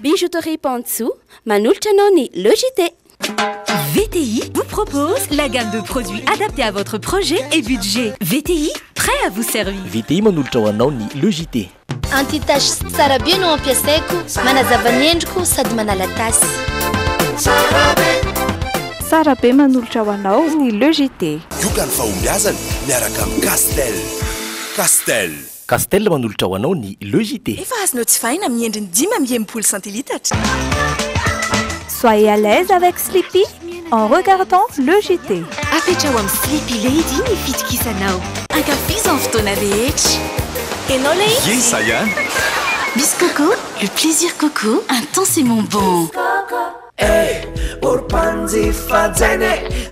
Bijouterie Pantsou, Manulchanoni, Logité. VTI vous propose la gamme de produits adaptés à votre projet et budget. VTI, prêt à vous servir. VTI Manulchawanoni, Logité. Anti-tache tsara be no ampiasaiko, manazava ny endriko sady manala tasy. Tsara be manolotra ho anao ny Logité. Yokany fahombiazana miaraka amin'ny Castel. Castel manolotra ho anao ny Logité. Efa azonao tsy fahina amin'ny endriny 10 centilitatra. Soyez à l'aise avec Sleepy en regardant Logité. Afetra ao amin'ny Sleepy Lady ny fitokisanao. Ankafizan fotoana rehetra. Enao lay izy? Yes, ça y est. Bis Coco, le plaisir Coco, intensément bon.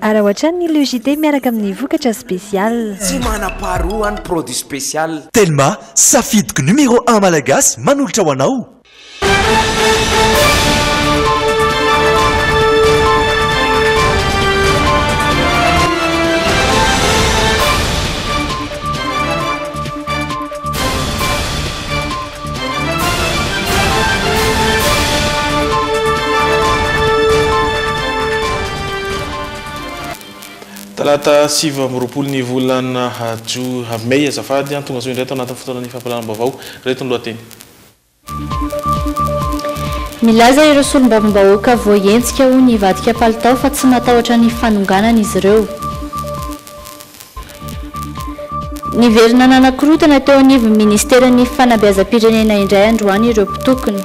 Ara ohatran'ny Logité miaraka amin'ny vokatra spécial. Tsy manam-paharoa ny produit spécial. Telma, safidiko numéro 1 malagasy manolotra ho anao. Talata 7 amby roapolo ny volana May azafady tonga soa indray tao anatin'ny fotoana ny fampalalam-baovao reto ny lohateny. Milaza ireo solombavambahoaka voaentsika ho nivadika palitao fa tsy matahotra ny fanonganana izy ireo. Niverina nanankorotana teo anivy ministeran'ny fanabeazam-pirenena indray androany ireo mpitokony.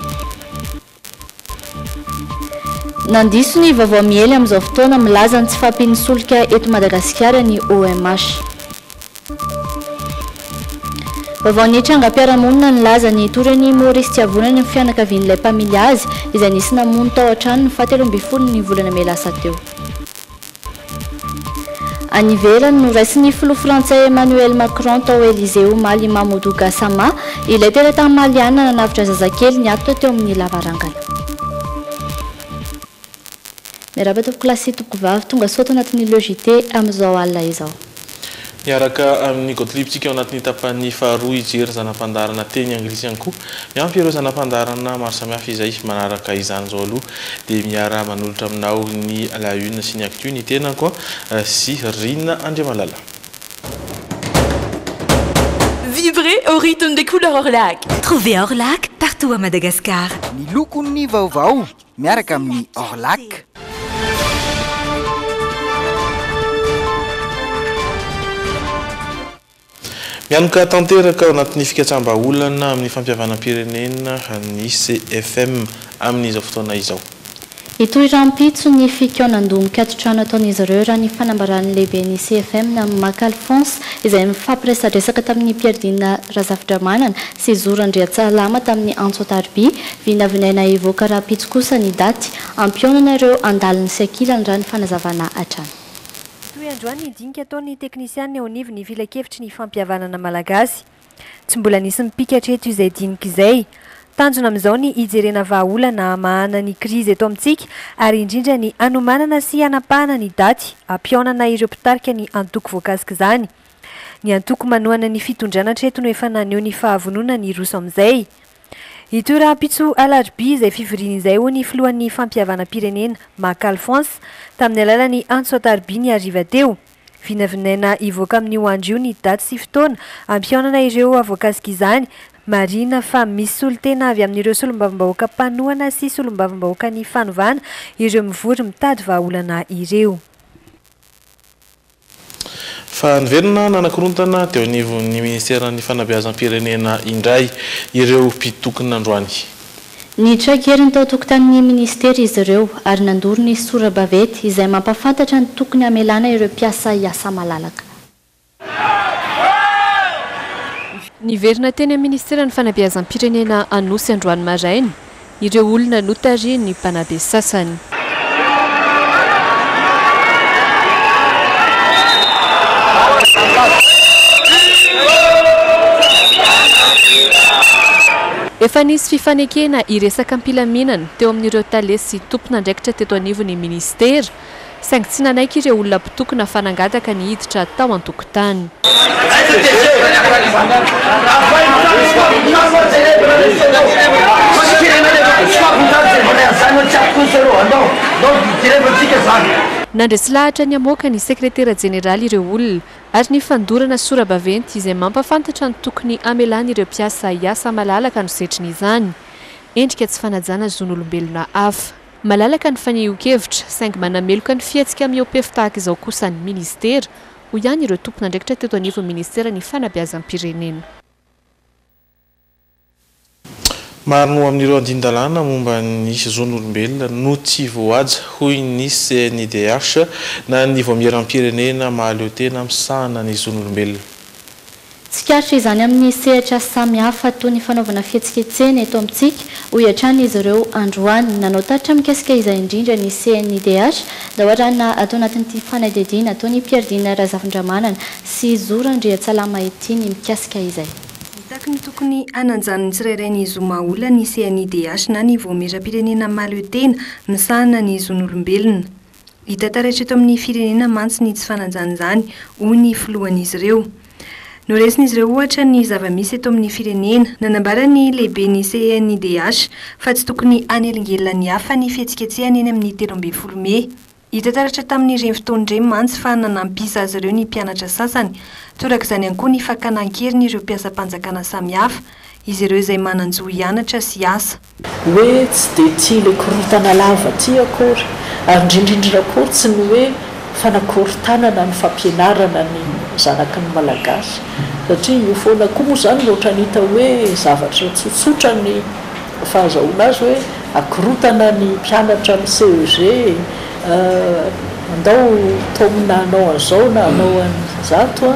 Nandiso ny vaovao miely amin'izao fotoana milaza ny tsy fampinisoloka eto Madagasikara ny OMH. Vaovao ny trangam-piarahamonina nilaza ny torany Maurice Tiavonany ny fianakavian'ilay mpamily azy izay nisy namono tao an-trano ny 17 ny volana May lasa teo. Any ivelany no raisin'ny filoha frantsay Emmanuel Macron tao Élysée omaly Mamadou Gassama ilay teratany maliana nanavitra zazakely ny ato teo amin'ny lavarangana. Merabatoko klasy tokovavy tonga soto anatin'ny Logité amin'izao alina izao. Miaraka amin'ny gotliptsika ao anatin'ny tapany faharoa ijery zanam-pandarana teny anglisy ihany koa. Miampy ireo zanam-pandarana maro samihafa izay manaraka izany zao aloha dia miara manolotra aminao ny la une sy ny actu ny tena koa sy Rina Andriamalala. Vibrez au rythme des couleurs Orlac. Trouvez Orlac partout à Madagascar. Ny lokon'ny vaovao miaraka amin'ny Orlac. Mianoka tanteraka ao anatin'ny fikatsambaolana amin'ny fampiavanam-pirenena ny CFM amin'izao fotoana izao. Ito irampitso ny fikionandongoka atotrano ataon'izy ireo raha ny fanambaran'ny lehibe ny CFM na Mac Alphonse izay mifampiresadresaka tamin'ny Pierdina Razafindramanana sy Zoro Andriatsalama tamin'ny Antsotarby vinavinaina evoaka rapitso kosa ny daty ampionana ireo andaliny sy akilany raha ny fanazavana hatrany. Androany dinika ataon'ny teknisiany eo anivy ny filakevitry ny fampiavanana malagasy. Tsy mbola nisy mipikatra eto izay dinika izay. Tanjona amin'izao ny ijerena vahaolana mahana ny krizy eto amintsika ary indrindra ny anomanana sy anapahana ny daty ampionana ireo mpitarika ny antoko voakasika izany. Ny antoko manohana ny fitondrana hatreto no efa naneho ny fahavonona ny roso amin'izay. Ito rahampitso alarby izay fivoriana izay ho ny filohan'ny fampiavana-pirenena Mac Alphonse tamin'ny alalan'ny Antsotarby ny hariva teo. Vinavinaina ivoaka amin'ny hoandrio ny daty sy fotoana ampionana ireo avoakasika izany marina fa misy solotena avy amin'ireo solombavambahoaka mpanohana sy solombavambahoaka ny fanovana ireo mivory mitady vahaolana ireo. Fa niverina nanakorontana teo anivon'ny ministeran'ny fanabeazam-pirenena indray ireo mpitokona androany. Ny traikery tao tokotanin'ny ministera izy ireo ary nandoro ny sora-bavety izay mampafantatra ny tokony amelana ireo mpiasa iasa malalaka. Niverina teny amin'ny ministeran'ny fanabeazam-pirenena Anosy androany maraina ireo olona notary ny mpanabe sasany. Efa nisy fifanekena iresaka ampilaminana teo amin'ireo talesy sy tompona andraikitra teto anivon'ny ministera saingy tsy nanaiky ireo olona mpitokona fanangataka ny hiditra tao an-tokotany. nandresy lahatra ny amoaka ny sekretera jeneraly ireo olona ary ny fandorana sorabaventy izay mampafantatra ny tokony amelany ireo mpiasa iasa malalaka no setriny izany endrika tsy fanajana zon'olombelona hafa malalaka ny fanehoan-kevitra saingy manameloka ny fiatsika miopefy tahaka izao kosa ny ministera ho ihany ireo tompona andraikitra teto anivon'ny ministera ny fanabeazam-pirenena. Marino amin'ireo andindalana momba ny zon'olombelona no tsy voaja hoy ny CNIDH na ny voamiram-pirenena mahaleo tena misahana ny zon'olombelona. Tsikatra izany amin'ny sehatra samihafa toy ny fanaovana fihetsiketsena eto amintsika ho iatrany izy ireo androany nanao tatra mikasika izay indrindra ny CNIDH da ohatra na atao anatin'ity fanadihadiana atao ny Pierre Razafindramanana sy Zorandriatsalama ity ny mikasika izay. Ny tokony ananjany tsirairay ny zomaolana ny CNIDH na ny voamiram-pirenena mahaleo tena misahana ny zon'olombelona. Hita taratra eto amin'ny firenena mantsy ny tsy fananjana izany hoy ny filohan'izy ireo. Noresin'izy ireo ohatra ny zava-misy eto amin'ny firenena nanambara ny lehibe ny CNIDH fa tsy tokony anelingelina ny hafa ny fihetsiketsehana eny amin'ny 13 Mey. Hita taratra tamin'ny ireny fotoan'ireny mantsy fa nanampisa azy ireo ny mpianatra sasany toraka izany ihany koa ny fakanan-keriny ireo mpiasa-panjakana samihafa izy ireo izay mananjo hianatra sy asa. Hoe tsy dia tia ilay korontana lava ty akory ary indrindrindra akory tsy ny hoe fanakorontanana ny fampianarana ny zanaky ny malagasy satria io foana koa moa izany loatra nita hoe zavatra tsotsotra ny fahazahoana azy hoe akorontana ny mpianatra ny CEG andao tomina anao an'izao na anao an'zato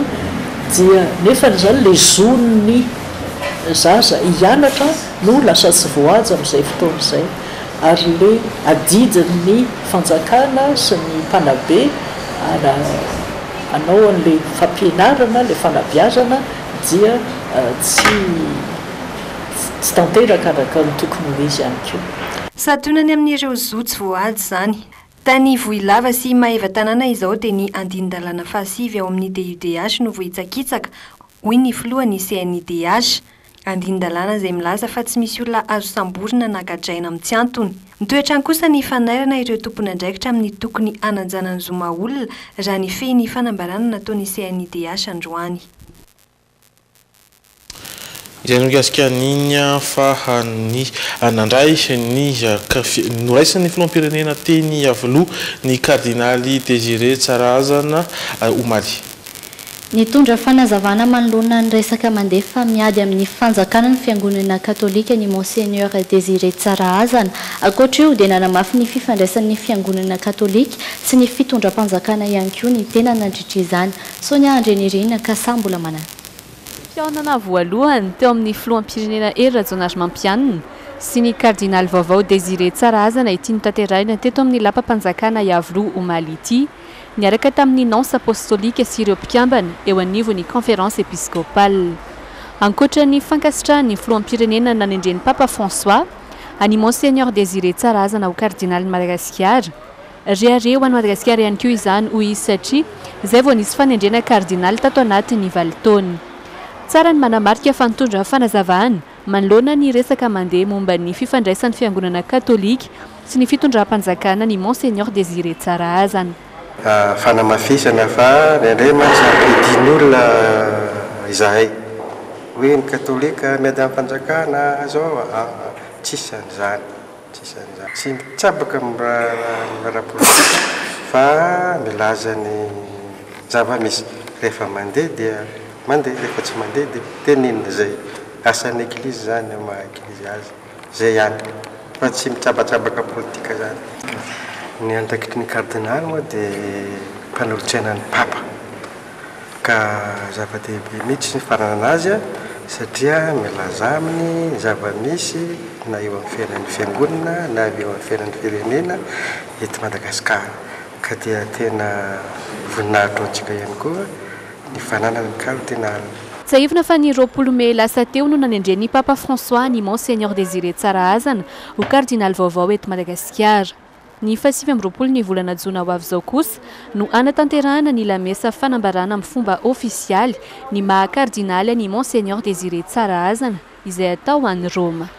dia nefa n'izany le zon'ny zaza hianatra no lasa tsy voaja amin'izay fotoan'izay ary le adidin'ny fanjakana sy ny mpanabe anao an'le fampianarana le fanabeazana dia tsy tanteraka araka ny tokony ho izy ihany koa. Satonany amin'ireo zo tsy voaja izany. Tany Voilava sy Maheva tanàna izao dia ny andindalana fahasivy ao amin'ny DUDH no vohitsakitsaka hoy ny filohan'ny CNIDH. Andindalana izay milaza fa tsy misy olona azo samborina na gadraina amin'ny tsy antony. Mitoetrany kosa ny fanairana ireo tompony andraikitra amin'ny tokony ananjana ny zomaolona raha ny fehiny fanambarana nataon'ny CNIDH androany. Izay mikasika an'iny fa ny anandray ny noraisan'ny filoham-pirenena teny avaloha ny kardinaly Désiré Tsarazana omaly. Nitondra fanazavana manoloana ny resaka mandefa miady amin'ny fanjakana ny fiangonana katolika ny Monseigneur Désiré Tsarazana. Ankoatra io dia nanamafy ny fifandraisan'ny fiangonana katolika sy ny fitondram-panjakana ihany koa ny tena nandritra izany. Sonia Andrenirina Kasambola manana. Fiaonana voalohany teo amin'ny filoham-pirenena Rajonary Mampianina sy ny kardinaly vaovao Désiré Tsarazana ity notanterahina teto amin'ny lapa-panjakana Iavoloha omaly ity niaraka tamin'ny nonce apostolika sy ireo mpikambana eo anivon'ny conférence épiscopale. Ankoatra ny fankasitrahany ny filoham-pirenena nanendreny Papa François any Monseigneur Désiré Tsarazana ho kardinaly Madagasikara. Riareo any Madagasikara ihany koa izany ho izy satria izay vao nisy fanendrena kardinaly tato anatin'ny valitaona. Tsara ny manamarika fa nitondra fanazavana manoloana ny resaka mandeha momba ny fifandraisan'ny fiangonana katolika sy ny fitondram-panjakana ny Monseigneur Désiré Tsarazana. Fanamafisana fa indray mantsy ampidin'olona izahay hoe ny katolika miady amin'ny fanjakana zao tsisy an'izany tsy mitsabaka amin'ny raha-politika fa milaza ny zava-misy rehefa mandeha dia mandeha rehefa tsy mandeha dia tenenina zay asan'ny eglizy zany maha eglizy azy zay ihany fa tsy mitsabatsabaka politika zany. Ny antakitry ny kardinaly moa dia mpanolotsaina ny papa ka zava-dehibe mihitsy ny farana azy satria milaza aminy zava-misy na eo amin'ny fiainan'ny fiangonana na eo amin'ny fiainan'ny firenena eto Madagasikara ka dia tena voninahitra antsika ihany koa ny fananana ny kardinaly. Saivina fa ny 20 Mey lasa teo no nanendren'ny Papa François ny Monseigneur Désiré Tsarazana ho kardinaly vaovao eto Madagasikara. Ny 20 ny volana Jona ho avy izao kosa no anatanterahana ny lamesa fanambarana amin'ny fomba ofisialy ny maha kardinaly ny Monseigneur Désiré Tsarazana izay atao any Roma.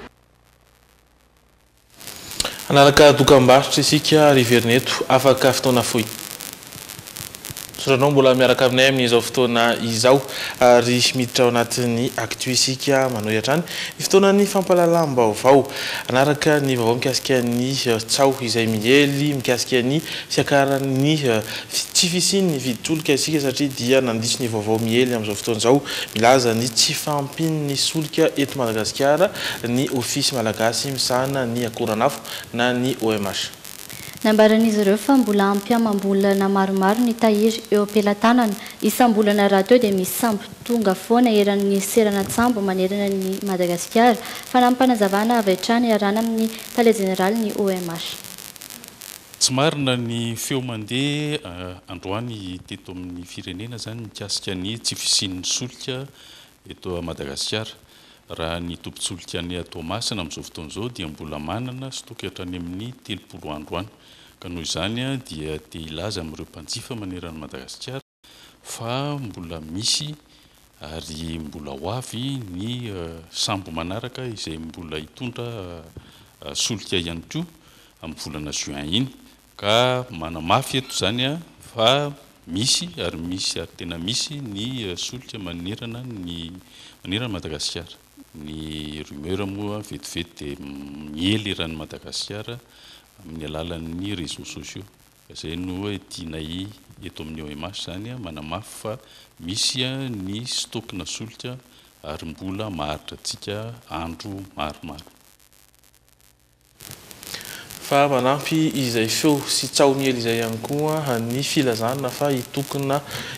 Analaka dokam-barotra isika riverneto afaka fotoana fohy. Soranao mbola miaraka aminay amin'izao fotoana izao ary miditra ao anatin'ny actu isika manohy hatrany ny fotoana ny fampahalalam-baovao anaraka ny vaovao mikasika ny tsao izay miely mikasika ny fiakaran'ny tsy fisian'ny viditsolika isika satria dia nandiso ny vaovao miely amin'izao fotoana izao milaza ny tsy fampin'ny solika eto Madagasikara ny ofisy malagasy misahana ny akoranafo na ny OMH. Nambaran'izy ireo fa mbola ampiamam-bolana maromaro ny tahiry eo am-pelatanana isam-bolana raha teo dia misy sambo tonga foana eran'ny serana tsambo manerana ny Madagasikara fa nampanazavana avy hatrany arana amin'ny tale jeneraly ny OMH. Tsy marina ny feo mandeha androany teto amin'ny firenena zany mikasika ny tsy fisian'ny solika eto Madagasikara. Raha ny tompon-tsolika ny Tomasina amin'izao fotoana izao dia mbola manana stoka hatrany amin'ny 30 andro any. Ka noho izany dia te ilaza amin'ireo mpanjifa maneran'ny Madagasikara fa mbola misy ary mbola ho avy ny sambo manaraka izay mbola hitondra solika ihany koa amin'ny volana juin iny. Ka manamafy eto zany fa misy ary tena misy ny solika manerana Madagasikara. Ny rumeur moa vetivety miely eran'ny Madagasikara amin'ny alalan'ny réseaux sociaux. Izay no tianay eto amin'ny OMH zany manamafy fa misy ny stokna solika ary mbola maharitra antsika andro maromaro. Fa manampy izay feo sy tsao miely izay ihany koa ny filazana fa hitokona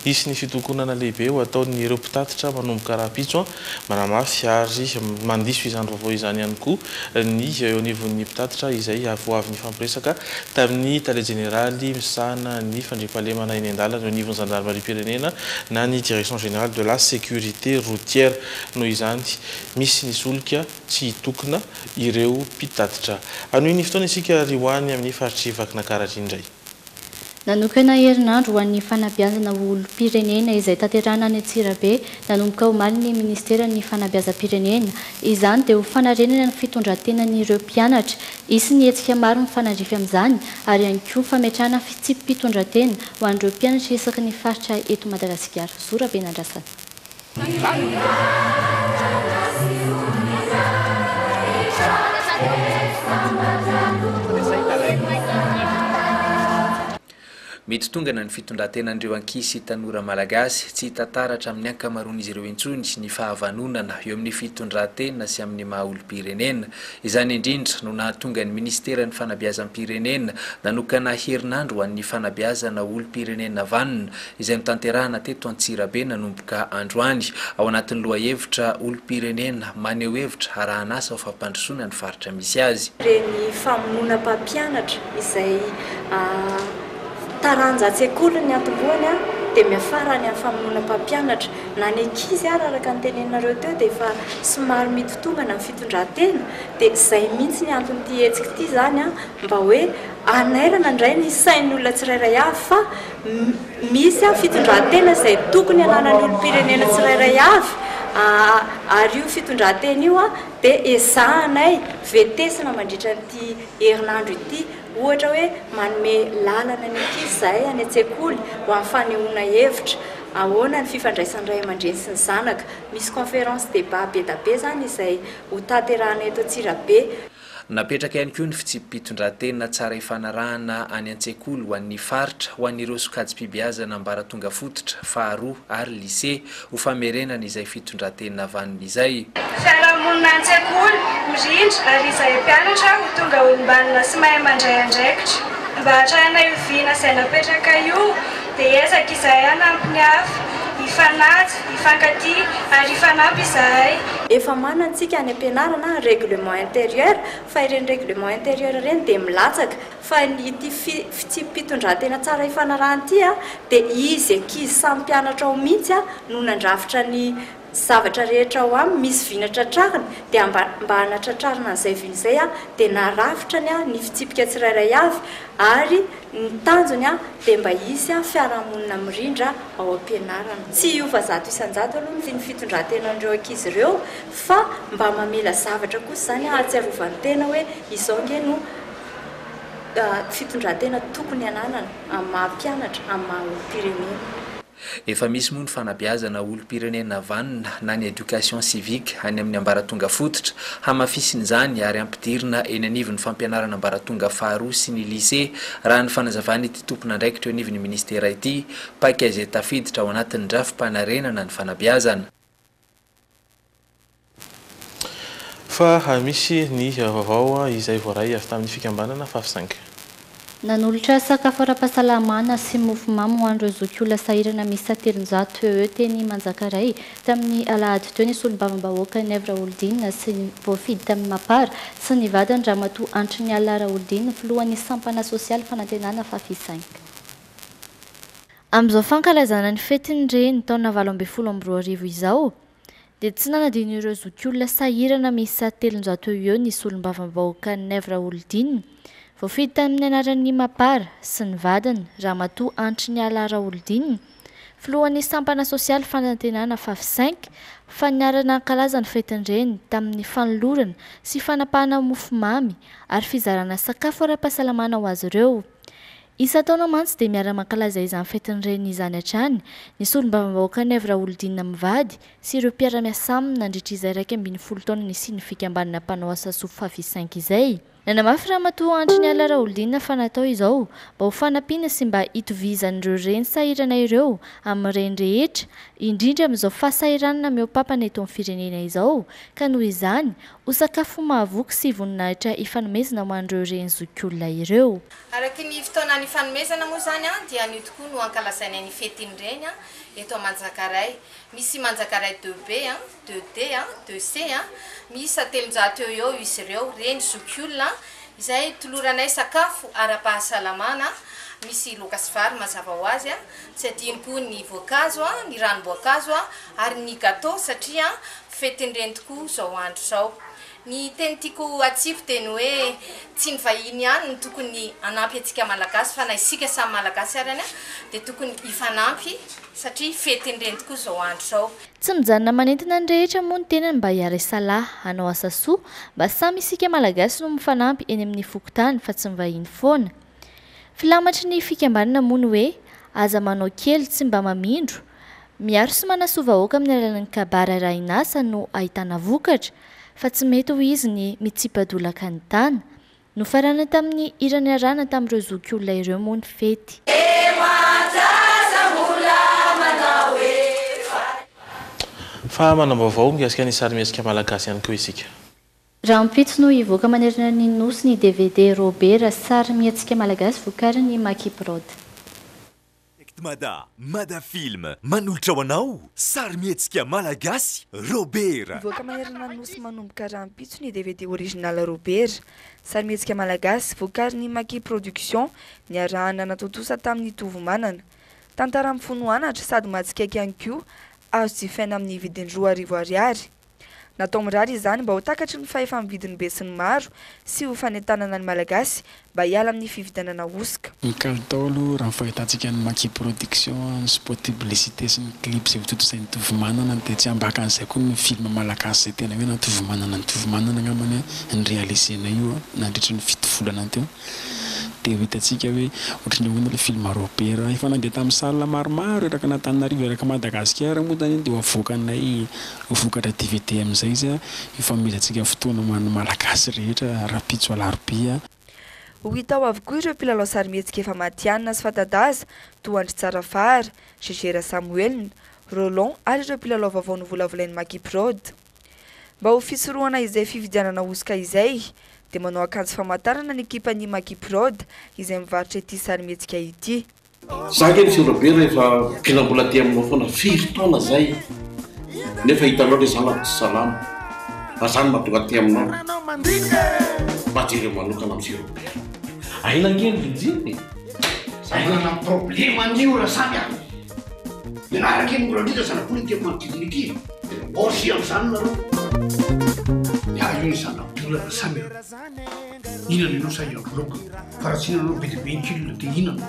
isy ny fitokonana lehibe ho ataon'ny ireo mpitatitra manomboka raha-pitso manamafy ary mandiso izany vaovao izany ihany koa ny eo anivon'ny mpitatitra izay avoavy ny fampiresaka tamin'ny tale jeneraly misahana ny fandriampahalemana eny an-dalana eo anivon'ny gendarmerie-pirenena na ny direction générale de la sécurité routière. Noho izany misy ny solika tsy hitokona ireo mpitatitra. Anohy ny fotoana isika rihoany amin'ny faritry vakina karatra indray. Nanokana herinandro ho an'ny fanabeazana olom-pirenena izay tanterahana any Antsirabe nanomboka omaly ny ministeran'ny fanabeazam-pirenena. Izany dia ho fanarenana ny fitondrantenan'ireo mpianatra. Isy ny hetsika maro mifanadrify amin'izany ary ihany koa fametrahana fitsipim-pitondrantena ho an'ireo mpianatra isaky ny faritra eto Madagasikara. Zora Benandrasana. Mety tongana ny fitondrantenan'ireo ankisy tanora malagasy tsy hitantaratra amin'ny ankamaroan'izy ireo intsony ny fahavanonana eo amin'ny fitondrantena sy amin'ny maha olom-pirenena. Izany indrindra no nahatonga ny ministeran'ny fanabeazam-pirenena nanokana herinandro ho an'ny fanabeazana olom-pirenena vanona izay mitanterahana teto Antsirabe nanomboka androany ao anatin'ny lohahevitra olom-pirenena maneho hevitra arahanasa ho fampandrosoana ny faritra misy azy. Reny famonoana mpampianatra izay taranjan-tsekoly ny antomboany dia miafara ny amin'ny famonoana mpampianatra na ny ankizy araka ny tenenareo teo dia efa somary mitotombana ny fitondrantena dia izay mihitsy ny anton'ity hetsika ity zany mba hoe anairana indray ny sain'ny olona tsirairay avy fa misy fitondrantena izay tokony ananan'ny olom-pirenena tsirairay avy ary io fitondrantena io dia ezahanay vetesina mandritra n'ity herinandro ity. Ohatra hoe manome lalana ny ankizy izay any an-tsekoly ho amin'ny fanehoana hevitra ahoana ny fifandraisan'ny ray aman-dreny sy ny zanaka. Misy conférence débat be da be zany izay ho tanterahana eto Antsirabe. Napetraka ihany koa ny fitsipim-pitondrantena tsara ifanarahana any an-tsekoly ho an'ny faritra ho an'ireo sokajim-pibeazana ambaratonga fototra faharoa ary lycée ho famerenana izay fitondrantena vanona izay. Fiarahamonina an-tsekoly mirindra ary izay mpianatra ho tonga olombanona sy mahay mandray andraikitra. Mba hatrana ioviana izay napetraka io dia ezaka izay hanampy ny hafa ifanaja, ifankaty ary ifanampy izahay. Efa manantsika any am-pianarana règlement intérieur fa ireny règlement intérieur ireny dia milatsaka fa ity fitsipim-pitondrantena tsara ifanarahana ity dia izy ankizy samy mpianatra ao mihitsy no nandrafitra ny zavatra rehetra ao aminy misy vinatra trariny dia mba hanatratrarina an'izay vina izay dia narafitrany ny fitsipika tsirairay avy ary ny tanjony dia mba hisy fiarahamonina mirindra ao am-pianarana. Tsy hiova zato isan-jato aloha ny fitondrantenan'ireo ankizy ireo fa mba mamela zavatra kosa zany ahatsiarovany tena hoe izao nge no fitondran-tena tokony ananana amin'ny maha-mpianatra amin'ny maha-olo-pirenena. Efa misy moa ny fanabeazana olo-pirenena vanina na ny éducation civique any amin'ny ambaratonga fototra hamafisin'izany ary ampidirina eny anivon'ny fampianarana ambaratonga faharoa sy ny lycée raha ny fanazavana ity tompona ndraikitra eo anivon'ny ministera ity pakaiza tafiditra ao anatin'ny drafim-panarenana ny fanabeazana. Fa misy ny vaovao izay voaray avy tamin'ny fikambanana FAF5. Nanolotra sakafo ara-pahasalamana sy mofomamy ho an'ireo zokiolona sahirana misy 700 eo teny Manjakaray tamin'ny alahady teo ny solombavam-bahoaka ny Evra Oldina sy voafidy tamin'ny Mapara sy ny vadany Ramatoa Antony Alara Oldina filohan'ny sampana sosialy fanantenana FAF5. Amin'izao fankalazana ny fetin'ireny taona 2024 izao dia tsy nanadin'ireo zokiolona sahirana misy 700 eo ny solombavam-bahoaka ny Evra Oldina voafidy tamin'ny anaran'ny Mapara sy ny vadany Ramatoa Antony Alara Oldina filohan'ny sampana sosialy fanantenana FAF5 fa niarana ankalaza ny fetin'ireny tamin'ny fanolorana sy fanapahana mofomamy ary fizarana sakafo ara-pahasalamana ho azy ireo. Isa-taona mantsy dia miara-mankalaza izany fetin'ireny izany hatrany ny solombavam-bahoaka ny Evra Oldina mivady sy ireo mpiara-miasa aminy nandritra izay 12 taona nisian'ny fikambanana mpanao asa soa FAF5 izay. Nanamafy Ramatoa Antony Alara Oldina fa natao izao mba ho fanampiana sy mba hitovizan'ireo reny sahirana ireo amin'ny reny rehetra indrindra amin'izao fahasahiranana mihoapapana eto amin'ny firenena izao ka noho izany ho sakafo mahavoky sy voninahitra hifanomezana ho an'ireo reny zokiolona ireo. Araky ny fotoana ny fanomezana moa zany dia anio tokoa no ankalazaina ny fetin'ireny eto Manjakaray. Misy Manjakaray 2B, 2D, 2C, misy 700 eo izy ireo reny zokiolona izay toloranay sakafo ara-pahasalamana. Misy loka sy vary mazava ho azy tsy adino koa ny voankazo ny ranom-boankazo ary ny gâteau satria fetin'ireny tokoa zao andro zao. Ny teny tiako atsifo teny hoe tsy ny vahiny ihany no tokony anampy antsika malagasy fa na isika samy malagasy arany dia tokony ifanampy satria fetin'ireny tokoa zao andro zao. Tsy mijanona manentana ny rehetra moa ny tenany mba hiara-salahy hanao asa soa mba samy isika malagasy no mifanampy eny amin'ny fokotany fa tsy mivahiny foana. Filamatry ny fikambanana moa ny hoe aza manao kely tsy mba mamindro miaro sy manasoa vahoaka amin'ny alalan'ny kabary arahinasa no ahitana vokatra fa tsy mety ho izy ny mitsipadolaka ny tany no farana tamin'ny irany arana tamin'ireo zokiolona ireo moa ny fety. Fa manam-baovao miasika ny sarimihetsika malagasy ihany koa isika. Raha mpitso no hivoaka manerana ny nosy ny DVD Robert sary mihetsika malagasy vokariny Makiprod. Mada film manolotra ho anao sary mihetsika malagasy Robert. Hivoaka manerana nosy manomboka raha mpitso ny DVD original Robert sary mihetsika malagasy vokariny Maki Production niarahana natotosa tamin'ny tovomanana. Tantara mifono anatra sady matsikaiky ihany koa azo jifaina amin'ny vidiny 2 ariary. Natao mirary izany mba ho takatry ny fahefa-mividiny be sy ny maro sy ho fanentanana ny malagasy mba hiala amin'ny fividanana osika. Ny kalitao aloha raha fahitantsika ny Maki Production ny spot publicité sy ny clip izay vototosain'ny tovomanana dia tsy ambaka an'izay koa ny film malagasy izay tena hoe na tovomanana angambany ny réalisena io nandritra ny 7 volana teo. Dia hitantsika hoe ohatran'ny hoe ilay film Robert efa nandeha tamin'ny salle maromaro eraka n'Antananarivo eraka Madagasikara moa tany dia avoakanay vokatra DVD amin'izay izy ifamezantsika fotoana manao malagasy rehetra rapitso alarobia. Ho hitao avokoa ireo mpilalao sary mihetsika efa matianina sy fatadaza toa Andry Tsarafara, Gégera Samuel, Roland ary ireo mpilalao vaovao novolavolain'ny Makiprod. Mba ho fisorohana izay fividianana osika izay dia manao akanjo famantarana ny ekipan'ny Makiprod izay mivarotra ity sary mihetsika ity. Za kely sy Robert efa mpilambola aty aminao foana 5 taona zay nefa hitanao le zanako tsy salama azany mahatonga aty aminao majery manokana amin'ny Robert aina ngeny vijiny aina problema an'io raha samy aho menaraka ny mbola zanako ny tiako manodidiniky osi amin'izany nareo io ny zanak'olona raha samy inana ianao sa iaoloko fa raha tsy inanao bedibe ny kilona dia inana.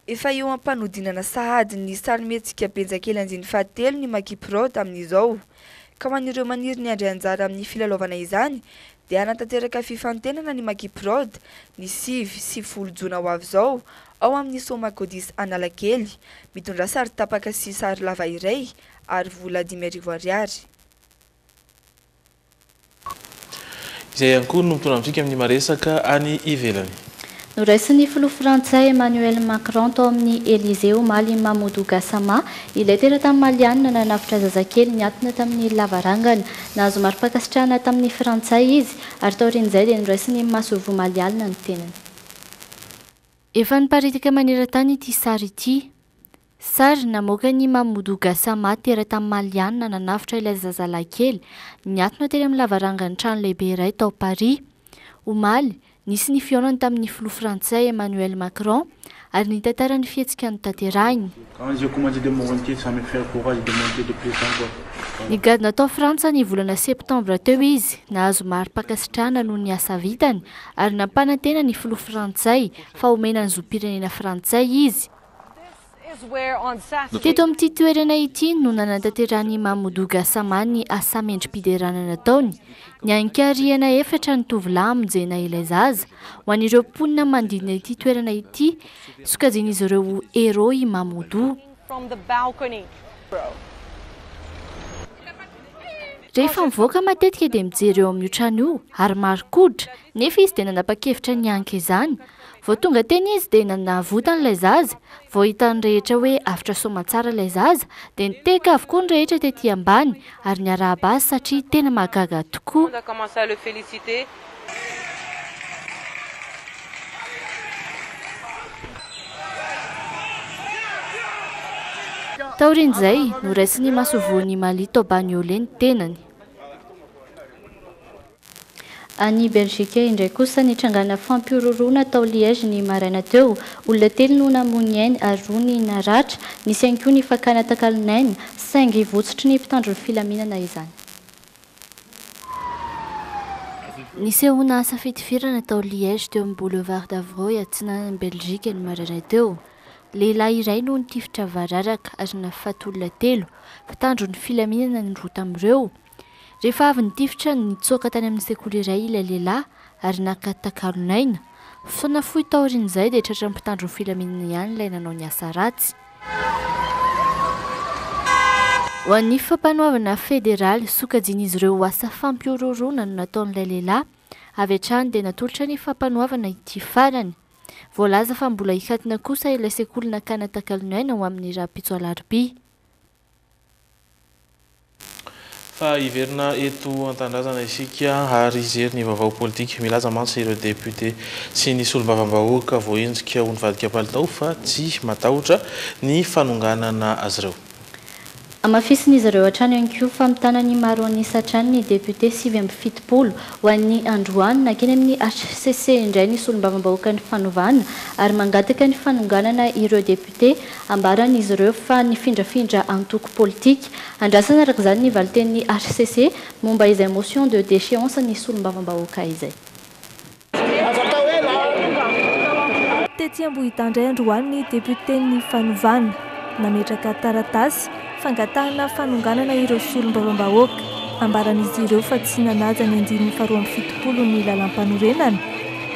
Efa eo ampanodinana sahady ny sary mihetsika benjakely anjiny fahatelo ny Makiprod amin'izao ka ho an'ireo maniry ny andray anjara amin'ny filalaovana izany dia anatanteraka fifantenana ny Makiprod ny 7 jona ho avy izao ao amin'ny Somakodis Analakely mitondra sary tapaka sy sary lava iray ary vola 10,000 ariary. Izay ihany koa no mitondra amintsika amin'ny maresaka any ivelany. Noraisin'ny filoha frantsay Emmanuel Macron tao amin'ny Élysée omaly Mamadou Gassama ilay tera tamin'ny Maliana nanafitra zazakely niatona tamin'ny lavarangana nahazo mari-pakasitrahana tamin'ny frantsay izy ary taorian'izay dia noraisin'ny Masovo Malialina ny tenany. Efa niparitika maneran-tany ity sary ity. Sary namoaka ny Mamadou Gassama tera tamin'ny Maliana nanafitra ilay zazalahy kely niatona teny amin'ny lavarangana trano lehibe iray tao Paris. Omaly nisy ny fionany tamin'ny filoha frantsay Emmanuel Macron ary nitantara ny fihetsika notanterahiny. Nigadina tao Frantsa ny volana septambra teo izy nahazo mari-pakasitrahana noho ny asa vitany ary nampanantena ny filoha frantsay fa omena ny zom-pirenena frantsay izy. Teto amin'ity toerana ity no nanantanterahany Mamadou Gassama ny asa mendrim-piderana nataony. Niankarihana 4 ny tovolahy amonjena ilay zaza. Ho an'ireo mponina manodidina ity toerana ity, sokajian'izy ireo héros i Mamadou. Rehefa mivoaka matetika dia mijery eo amin'io trano io ary marikoditra nefa izy dia nanapa-kevitra nianka izany. Vao tonga teny izy dia nanavotana ilay zaza, vao hitany rehetra hoe afitra soamantsara ilay zaza dia niteka avokoa ny rehetra tetỳ ambany ary niarahaba azy satria tena mahagaga tokoa. Taorian'izay noraisin'ny Masovony Malito Bagnolet ny tenany. Any Belgique indray kosa nitrangana fampiororona tao Liège ny maraina teo. Olona telo no namono ary roa ny naratra. Nisy ihany koa ny fakana takalinaina saingy votsotry ny mpitandro ny filaminana izany. Nisehoana asa fitifirana tao Liège teo amin'ny boulevard d'Avreuil atsinanan'ny Belgique ny maraina teo. Lehilahy iray no nitifitra vararaka ary nahafaty telo. Mpitandro ny filaminana ny roa tamin'ireo. Rehefa avy nitifitra nitsoaka tany amin'ny sekoly iray ilay lehilahy ary naka takalinaina. Fotoana fohy taorian'izay dia tratra mpitandro ny filaminana ihany ilay nanao ny asa ratsy. Ho an'ny fampanoavana federaly sokajian'izy ireo asa fampiororona no nataon'ilay lehilahy. Avy hatrany dia natolotra ny fampanoavana ity farany. Voalaza fa mbola hikatina kosa ilay sekoly nakana takalinaina ho amin'ny Rapitso Alarby. Fa iverina eto an-tanindrazana isika ary izery ny vaovao politika milaza mansa ireo député sy ny solombavambahoaka voaenjika ho nivadika palitao fa tsy matahotra ny fanonganana azy ireo. Amafisin'izy ireo hatrany ihany koa famitana ny maro anisa hatrany ny député 770 ho an'ny androany nakeny amin'ny HCC indray ny solombavambahoaka ny fanovana ary mangataka ny fanonganana ireo député ambaran'izy ireo fa ny findrafindra antoko politika. Andrasana araka izany ny valiten'ny HCC momba izay motion de déchéance ny solombavambahoaka izay. Tetsy Ambohitandray androany ny député ny fanovana nametraka taratasy fangatahana fanonganana ireo solombavambahoaka ambaran'izy ireo fa tsy nanaja ny andininy faharoa amby fitopolo ny lalam-panorenana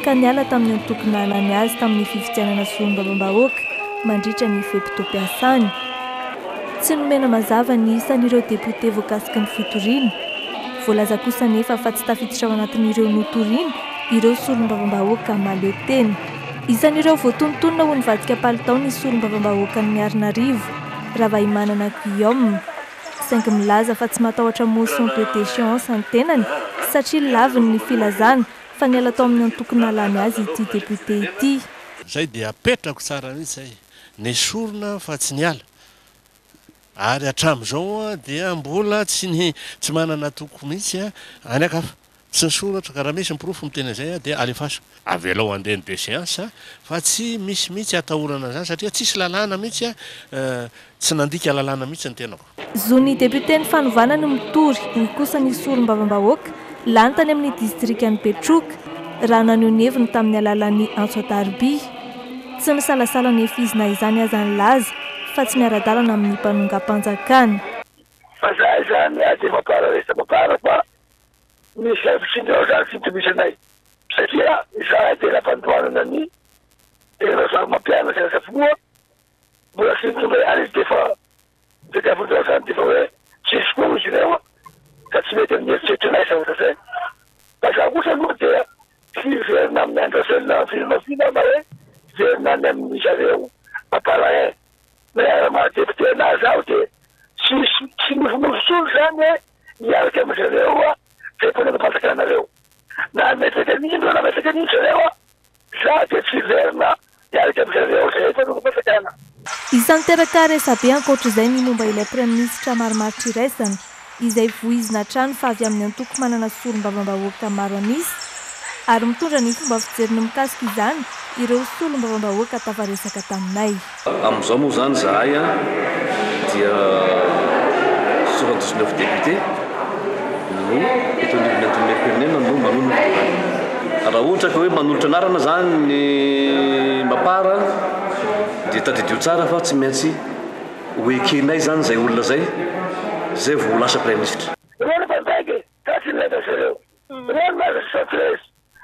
ka niala tamin'ny antokona alany azy tamin'ny fifidianana solombavambahoaka mandritra ny feptom-piasany. Tsy nomena mazava ny isan'ireo député voakasiky ny fitoriana. Voalaza kosa nefa fa tsy tafiditra ao anatin'ireo notoriana ireo solombavambahoaka maleteny. Isan'ireo voatonontonona ho nivadika palitao ny solombavambahoaka ny Miarinarivo Ravaimanana Guillaume saingy milaza fa tsy matahotra motion de déchéance ny tenany satria laviny ny filazana fa niala tao amin'ny antokona alany azy ity député ity. Zay dia apetrako tsara mihitsy zay. Nesorina fa tsy niala. Ary hatramin'izao dia mbola tsy manana toko mihitsy any akafa. Tsy nisoratra ka raha misy mipirofo mitena zay dia alefaso. Avela ho andeha ny déchéance fa tsy misy mihitsy atahorana zany satria tsisy lalàna mihitsy tsy nandika lalàna mihitsy ny tenako. Zony député ny fanovana no mitory ny kosa ny solombavambahoaka lantany amin'ny distrika ny Petroka raha naneho ny heviny tamin'ny alalan'ny Antsoatarby. Tsy misalasala nefa izy na izany aza ny laza fa tsy miara-dalana amin'ny mpanongam-panjakana. Fa zay zany ady mapara resa mapara fa misy fitsindreo zany tsy misy anay satria izahay tena fandohanana ny tena fa mampianatra safoa mbola sintombe any izy defa fitiavondreo zany defa hoe tsisy koa izy ireo ka tsy mety amin'ny eritreritranay zavatra zay fa za kosa aloha dia fiverina amin'ny andraselina filmafina ma hoe verina any amin'ny zareo apalain miara-mahadepite anazy aho dia tsy mofomofosolo zany hoe miaraka amin'ny zareo a feponanapatraka anareo na metraka an'ino na metraka an'ino zareo a za dia tsy verina miaraka amin'ny zareo zay fananapatraka Isan'ny teraka resabe ankoatr'izay ny momba ilay praiministra maromaritra iraisana izay voizina trano fa avy amin'ny antoko manana solom-bavambahoaka maro anisy ary mitondra ny fomba fijeriny mikasika izany ireo solom-bavambahoaka tafaresaka taminay. Amin'izao moa zany zahay a dia 79 député no eto anivon'ny firenena no manolotra raha ohatra ka hoe manolotra anarana zany ny mapara dia tadidio tsara fa tsy maintsy hoekenay zany zay olona zay vao lasa praiministra. Rano bantagy tasy nilata zareo rano maza 73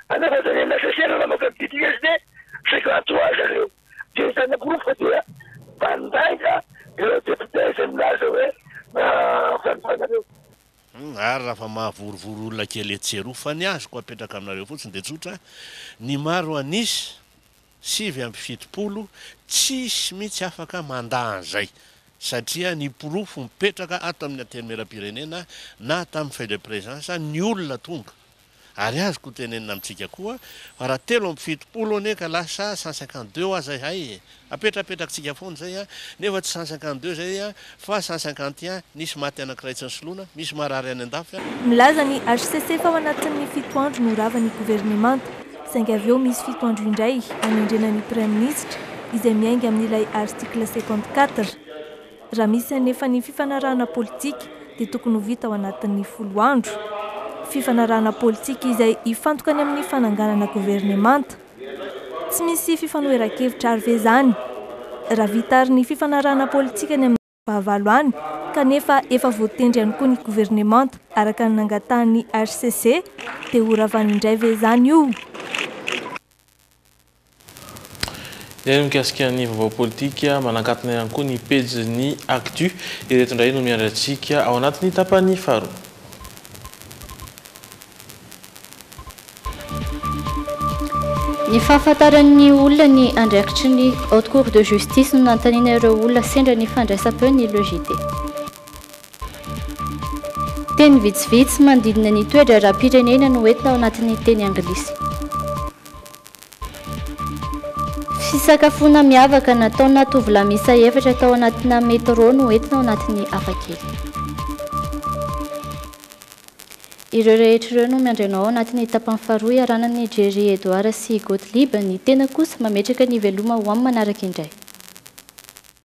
anefa zany nasasiana namakabitiky azy de 53 zareo dia zany aporofo dia bantaga ireo député zay milaza hoe fanifanareo ary raha fa mahavorivory olona kely etserofany azy koa apetraka aminareo fotsiny dia tsotra ny maro anisy 7/70 tsisy mihitsy afaka mandahan'izay satria ny porofo mipetraka ato amin'ny antenimera-pirenena na tamin'ny feuille de présence ny olona tonga ary azoko tenenina amintsika koa fa raha 7/70 ane ka lasa 152 aza hay apetrapetraksika foana zay a nefa tsy 152 zay a fa 151 nisy maty anankiray tsy nysoloana misy marary any andafy milaza ny HCC fa ao anatin'ny 7 andro no ravany gouvernemanta saingy avy eo misy 7 andro indray anendrenan'ny praiministra izay miainga amin'ilay article 54 raha misy anefa ny fifanarahana politika dia tokony ho vita ao anatin'ny 10 andro fifanarahana politika izay ifantokany amin'ny fananganana gouvernemanta tsy misy fifanoheran-kevitra ary ve zany raha vita ary ny fifanarahana politika ny amin'ny fahavalo any kanefa efa voatendry ihany koa ny gouvernemanta araka ny nangatahany HCC dia ho ravany indray ve zany io. Iray mikasika ny vaovao politika manakatona ihany koa ny pejy actu ireto indray no miandratsika ao anatin'ny tapany faharoa. Ny fahafantaran'ny olona ny andraikitry ny haute cour de justice no nantaniana ireo olona sendra ny fandraisam-peo ny logité. Teny vitsivitsy mandidina ny toedra raha-pirenena no entina ao anatin'ny teny anglisy. Fisakafoana miavaka nataona tovolahy miisa 4 tao anatina metro no entina ao anatin'ny hafakely. Ireo rehetra ireo no miandrenao ao anatin'ny tapany faharoa iaranan'ny Jerry Edouard sy Gottlieb ny tena kosa mametraka ny veloma ho amin'ny manaraka indray.